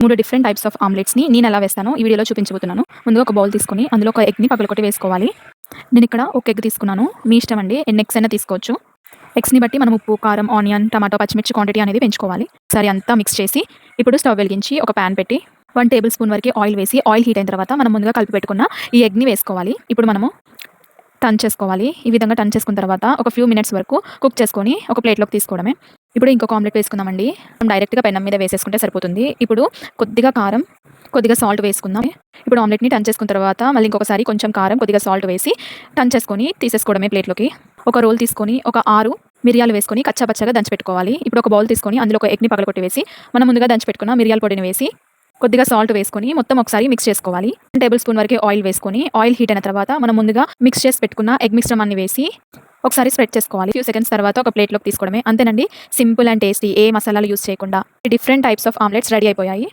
3 different types of ఆమ్లెట్స్‌ని నేను ఎలా వేస్తానో ఈ వీడియోలో చూపించబోతున్నాను. ముందుగా ఒక బౌల్ తీసుకొని అందులో ఒక ఎగ్‌ని పగలగొట్టి వేసుకోవాలి. నేనిక్కడ ఒక ఎగ్ తీసుకున్నాను. మీ ఇష్టం అండి. ఎన్ని ఎగ్స్ అయినా తీసుకోవచ్చు. ఎగ్స్‌ని బట్టి మనం ఉప్పు, కారం, ఆనియన్, టమాటో, పచ్చిమిర్చి క్వాంటిటీ అనేది పెంచుకోవాలి. ఒకసారి అంతా మిక్స్ చేసి ఇప్పుడు స్టవ్ వెలిగించి ఒక పాన్ పెట్టి 1 టేబుల్ స్పూన్ వరకు ఆయిల్ వేసి ఆయిల్ హీట్ అయిన తర్వాత మనం ముందుగా కలిపి పెట్టుకున్న ఈ ఎగ్‌ని వేసుకోవాలి. ఇప్పుడు మనము టర్న్ చేసుకోవాలి. ఈ విధంగా టర్న్ చేసుకున్న తర్వాత ఒక ఫ్యూ మినిట్స్ వరకు కుక్ చేసుకొని ఒక ప్లేట్‌లోకి తీసుకోవడమే. ఇప్పుడు ఇంకొక ఆమ్లెట్ వేసుకుందామండి. మనం డైరెక్ట్‌గా పెనం మీద వేసేసుకుంటే సరిపోతుంది. ఇప్పుడు కొద్దిగా కారం, కొద్దిగా సాల్ట్ వేసుకుందాం. ఇప్పుడు ఆమ్లెట్‌ని టర్న్ చేసుకున్న తర్వాత మళ్ళీ ఇంకొకసారి కొంచెం కారం, కొద్దిగా సాల్ట్ వేసి టర్న్ చేసుకొని తీసేసుకోవడమే ప్లేట్‌లోకి. ఒక రోల్ తీసుకొని ఒక 6 మిరియాలు వేసుకొని కచ్చా పచ్చాగా దంచిపెట్టుకోవాలి. ఇప్పుడు ఒక బౌల్ తీసుకొని అందులో ఒక ఎగ్‌ని పగలగొట్టి వేసి మనం ముందుగా దంచిపెట్టుకున్న మిరియాల పొడిని వేసి కొద్దిగా సాల్ట్ వేసుకొని మొత్తం ఒకసారి మిక్స్ చేసుకోవాలి. 1 టేబుల్ స్పూన్ వరకు ఆయిల్ వేసుకొని ఆయిల్ హీట్ అయిన తర్వాత మనం ముందుగా మిక్స్ చేసి పెట్టుకున్న ఎగ్ మిశ్రమాన్ని వేసి ఒకసారి స్ప్రెడ్ చేసుకోవాలి. ఫ్యూ సెకండ్స్ తర్వాత ఒక ప్లేట్‌లోకి తీసుకోవడమే. అంతేనండి. సింపుల్ అండ్ టేస్టీ ఏ మసాలాలు యూజ్ చేయకుండా different types of omelettes ready అయిపోయాయి.